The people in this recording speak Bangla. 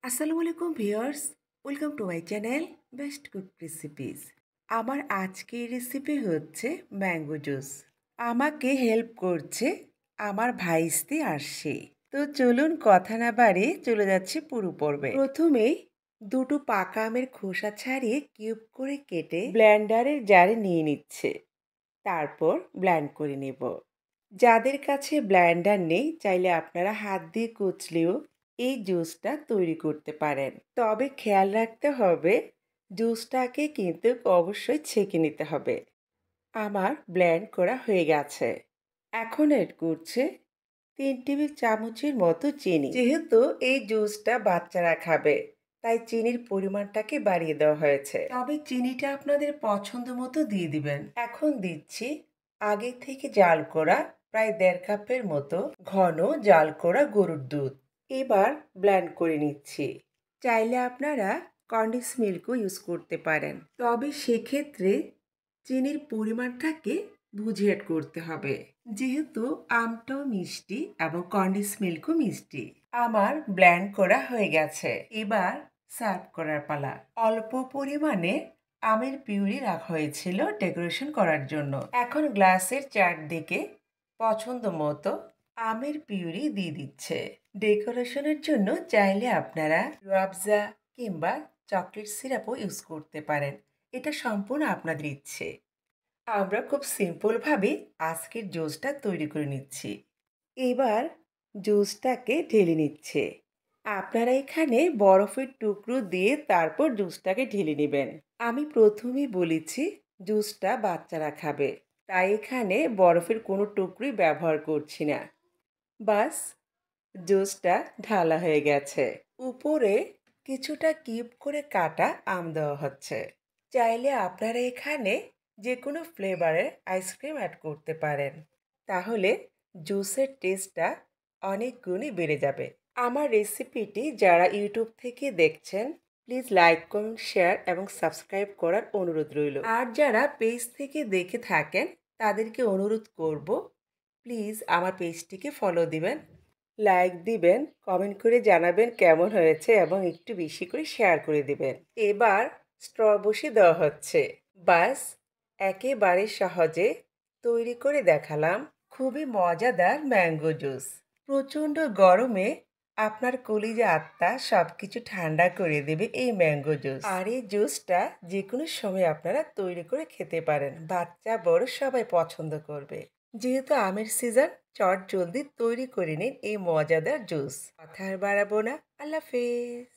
আসসালামু আলাইকুম viewers, welcome to my channel best cook recipes. আমার আজকের রেসিপি হচ্ছে ম্যাঙ্গো জুস। আমাকে হেল্প করছে আমার ভাইস্তি আসছে। তো চলুন কথা না বাড়িয়ে চলে যাচ্ছি পুরো পর্বে। প্রথমেই দুটো পাকা আমের খোসা ছাড়িয়ে কিউব করে কেটে ব্লেন্ডারের জারে নিয়ে নিচ্ছে। তারপর ব্লেন্ড করে নেব। যাদের কাছে ব্লেন্ডার নেই চাইলে আপনারা হাত দিয়ে কুচলেও এই জুসটা তৈরি করতে পারেন। তবে খেয়াল রাখতে হবে জুসটাকে কিন্তু অবশ্যই ছেঁকে নিতে হবে। আমার ব্লেন্ড করা হয়ে গেছে। এখন এড করছে 3 টেবিল চামচের মতো চিনি। যেহেতু এই জুসটা বাচ্চারা খাবে তাই চিনির পরিমাণটাকে বাড়িয়ে দেওয়া হয়েছে। তবে চিনিটা আপনাদের পছন্দ মতো দিয়ে দিবেন। এখন দিচ্ছি আগে থেকে জাল করা প্রায় 1.5 কাপের মতো ঘন জাল করা গরুর দুধ। এবার ব্লেন্ড করে নিচ্ছি। চাইলে আপনারা কন্ডেন্স মিল্কও ইউজ করতে পারেন, তবে সেক্ষেত্রে চিনির পরিমাণটাকে বুঝে অ্যাড করতে হবে, যেহেতু আমটাও মিষ্টি এবং কন্ডেন্স মিল্কও মিষ্টি। আমার ব্লেন্ড করা হয়ে গেছে। এবার সার্ভ করার পালা। অল্প পরিমাণে আমের পিউরি রাখা হয়েছিল ডেকোরেশন করার জন্য। এখন গ্লাসের চারদিকে পছন্দ মতো আমের পিউরি দিয়ে দিচ্ছে। ডেকোরেশনের জন্য চাইলে আপনারা রুয়াবজা কিংবা চকলেট সিরাপও ইউজ করতে পারেন। এটা সম্পূর্ণ আপনাদের ইচ্ছে। আমরা খুব সিম্পলভাবে আজকের জুসটা তৈরি করে নিচ্ছি। এবার জুসটাকে ঢেলে নিচ্ছে। আপনারা এখানে বরফের টুকরো দিয়ে তারপর জুসটাকে ঢেলে নেবেন। আমি প্রথমেই বলেছি জুসটা বাচ্চারা খাবে, তাই এখানে বরফের কোনো টুকরোই ব্যবহার করছি না। বাস, জুসটা ঢালা হয়ে গেছে। উপরে কিছুটা কিউব করে কাটা আম দেওয়া হচ্ছে। চাইলে আপনারা এখানে যে কোনো ফ্লেভারের আইসক্রিম অ্যাড করতে পারেন, তাহলে জুসের টেস্টটা অনেক গুণই বেড়ে যাবে। আমার রেসিপিটি যারা ইউটিউব থেকে দেখছেন প্লিজ লাইক, কমেন্ট, শেয়ার এবং সাবস্ক্রাইব করার অনুরোধ রইল। আর যারা পেজ থেকে দেখে থাকেন তাদেরকে অনুরোধ করব প্লিজ আমার পেজটিকে ফলো দিবেন, লাইক দিবেন, কমেন্ট করে জানাবেন কেমন হয়েছে এবং একটু বেশি করে শেয়ার করে দিবেন। এবার স্ট্র বসিয়ে দেওয়া হচ্ছে। বাস, একেবারে সহজে তৈরি করে দেখালাম খুবই মজাদার ম্যাঙ্গো জুস। প্রচণ্ড গরমে আপনার কলিজা আত্মা সব কিছু ঠান্ডা করে দেবে এই ম্যাঙ্গো জুস। আর এই জুসটা যে কোনো সময় আপনারা তৈরি করে খেতে পারেন, বাচ্চা বড় সবাই পছন্দ করবে। যেহেতু আমের সিজন, চট জলদি তৈরি করে নিন এই মজাদার জুস। কথা আর বাড়াবো না, আল্লাহ হাফেজ।